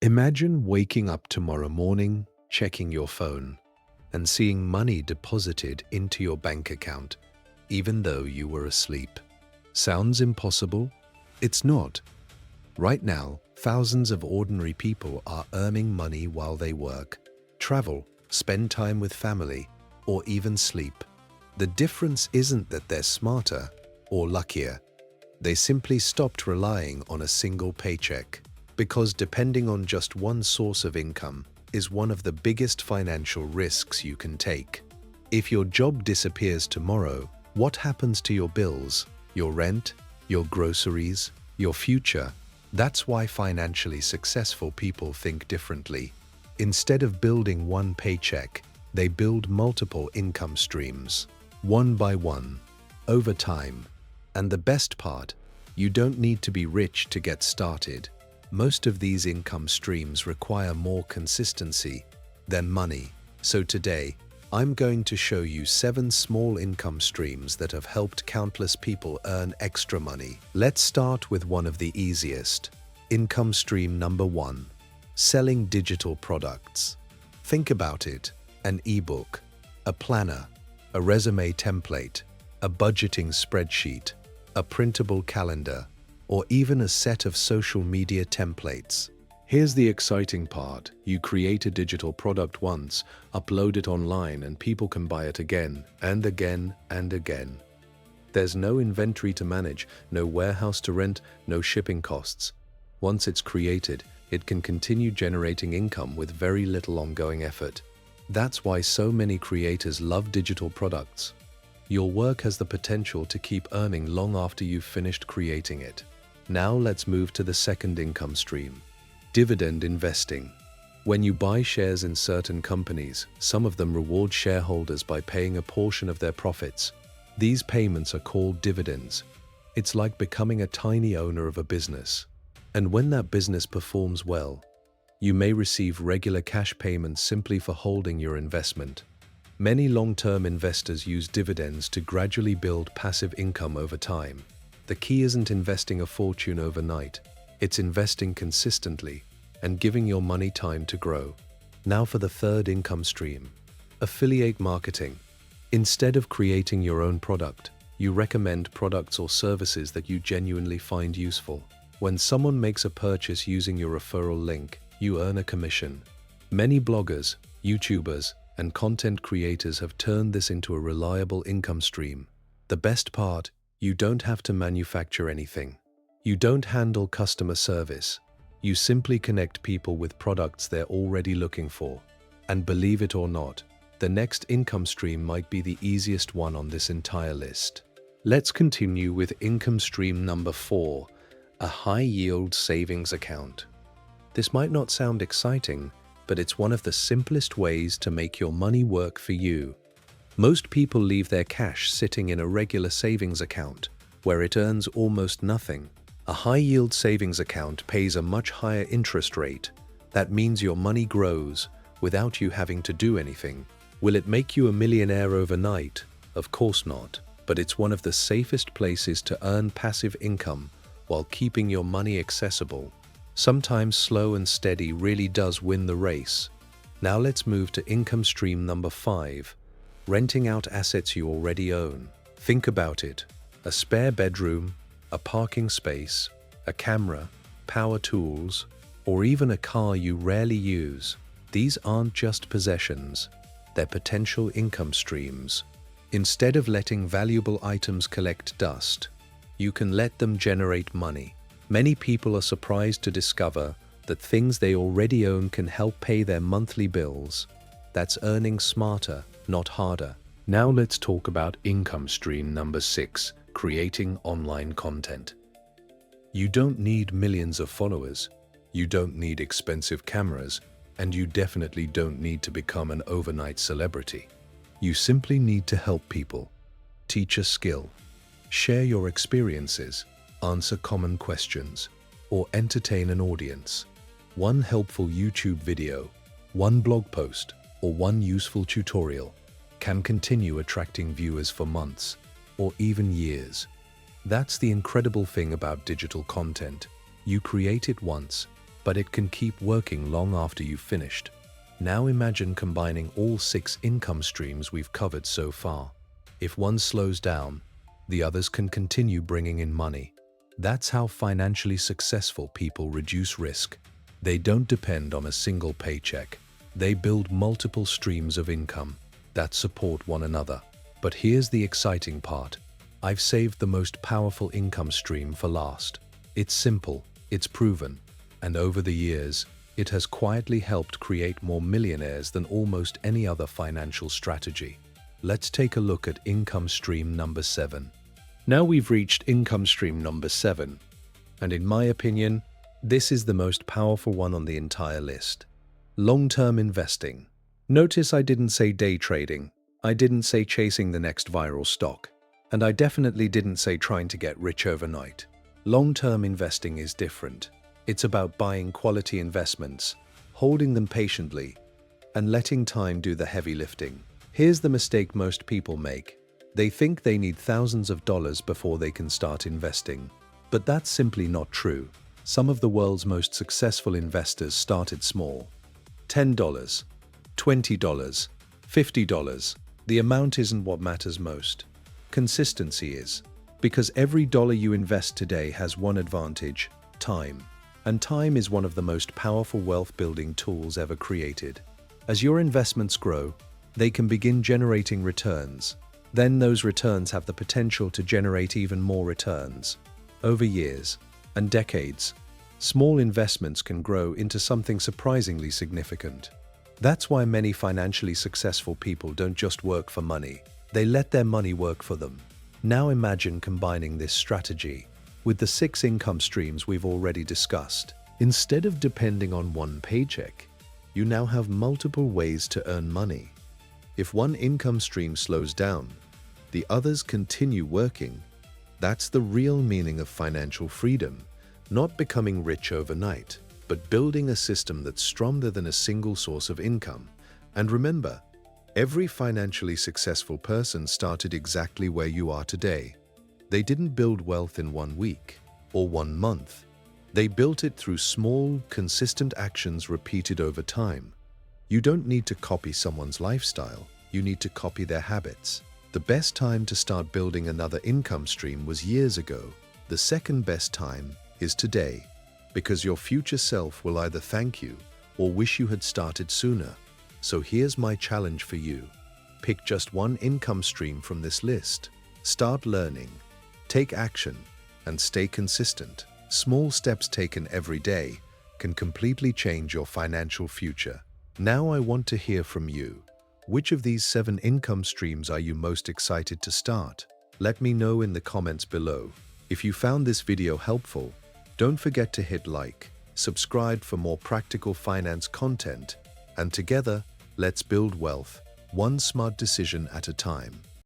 Imagine waking up tomorrow morning, checking your phone, and seeing money deposited into your bank account, even though you were asleep. Sounds impossible? It's not. Right now, thousands of ordinary people are earning money while they work, travel, spend time with family, or even sleep. The difference isn't that they're smarter or luckier. They simply stopped relying on a single paycheck. Because depending on just one source of income is one of the biggest financial risks you can take. If your job disappears tomorrow, what happens to your bills, your rent, your groceries, your future? That's why financially successful people think differently. Instead of building one paycheck, they build multiple income streams, one by one, over time. And the best part, you don't need to be rich to get started. Most of these income streams require more consistency than money. So today, I'm going to show you 7 small income streams that have helped countless people earn extra money. Let's start with one of the easiest. Income stream number 1. Selling digital products. Think about it: an ebook, a planner, a resume template, a budgeting spreadsheet, a printable calendar, or even a set of social media templates. Here's the exciting part. You create a digital product once, upload it online, and people can buy it again and again and again. There's no inventory to manage, no warehouse to rent, no shipping costs. Once it's created, it can continue generating income with very little ongoing effort. That's why so many creators love digital products. Your work has the potential to keep earning long after you've finished creating it. Now let's move to the second income stream, dividend investing. When you buy shares in certain companies, some of them reward shareholders by paying a portion of their profits. These payments are called dividends. It's like becoming a tiny owner of a business. And when that business performs well, you may receive regular cash payments simply for holding your investment. Many long-term investors use dividends to gradually build passive income over time. The key isn't investing a fortune overnight. It's investing consistently and giving your money time to grow. Now for the third income stream, affiliate marketing. Instead of creating your own product, you recommend products or services that you genuinely find useful. When someone makes a purchase using your referral link, you earn a commission. Many bloggers, YouTubers, and content creators have turned this into a reliable income stream. The best part, you don't have to manufacture anything. You don't handle customer service. You simply connect people with products they're already looking for. And believe it or not, the next income stream might be the easiest one on this entire list. Let's continue with income stream number 4, a high-yield savings account. This might not sound exciting, but it's one of the simplest ways to make your money work for you. Most people leave their cash sitting in a regular savings account, where it earns almost nothing. A high-yield savings account pays a much higher interest rate. That means your money grows without you having to do anything. Will it make you a millionaire overnight? Of course not, but it's one of the safest places to earn passive income while keeping your money accessible. Sometimes slow and steady really does win the race. Now let's move to income stream number 5. Renting out assets you already own. Think about it: a spare bedroom, a parking space, a camera, power tools, or even a car you rarely use. These aren't just possessions, they're potential income streams. Instead of letting valuable items collect dust, you can let them generate money. Many people are surprised to discover that things they already own can help pay their monthly bills. That's earning smarter, not harder. Now let's talk about income stream number 6, creating online content. You don't need millions of followers, you don't need expensive cameras, and you definitely don't need to become an overnight celebrity. You simply need to help people, teach a skill, share your experiences, answer common questions, or entertain an audience. One helpful YouTube video, one blog post, or one useful tutorial can continue attracting viewers for months or even years. That's the incredible thing about digital content. You create it once, but it can keep working long after you've finished. Now imagine combining all 6 income streams we've covered so far. If one slows down, the others can continue bringing in money. That's how financially successful people reduce risk. They don't depend on a single paycheck. They build multiple streams of income that support one another. But here's the exciting part. I've saved the most powerful income stream for last. It's simple, it's proven, and over the years, it has quietly helped create more millionaires than almost any other financial strategy. Let's take a look at income stream number 7. Now we've reached income stream number 7, and in my opinion, this is the most powerful one on the entire list. Long-term investing. Notice I didn't say day trading, I didn't say chasing the next viral stock, and I definitely didn't say trying to get rich overnight. Long-term investing is different. It's about buying quality investments, holding them patiently, and letting time do the heavy lifting. Here's the mistake most people make. They think they need thousands of dollars before they can start investing. But that's simply not true. Some of the world's most successful investors started small. $10, $20, $50. The amount isn't what matters most. Consistency is. Because every dollar you invest today has one advantage: time. And time is one of the most powerful wealth-building tools ever created. As your investments grow, they can begin generating returns. Then those returns have the potential to generate even more returns. Over years and decades, small investments can grow into something surprisingly significant. That's why many financially successful people don't just work for money. They let their money work for them. Now imagine combining this strategy with the 6 income streams we've already discussed. Instead of depending on one paycheck, you now have multiple ways to earn money. If one income stream slows down, the others continue working. That's the real meaning of financial freedom. Not becoming rich overnight, but building a system that's stronger than a single source of income. And remember, every financially successful person started exactly where you are today. They didn't build wealth in 1 week or 1 month. They built it through small, consistent actions repeated over time. You don't need to copy someone's lifestyle. You need to copy their habits. The best time to start building another income stream was years ago. The second best time is today, because your future self will either thank you or wish you had started sooner. So here's my challenge for you. Pick just one income stream from this list. Start learning. Take action and stay consistent. Small steps taken every day can completely change your financial future. Now I want to hear from you. Which of these 7 income streams are you most excited to start? Let me know in the comments below. If you found this video helpful, don't forget to hit like, subscribe for more practical finance content, and together, let's build wealth, one smart decision at a time.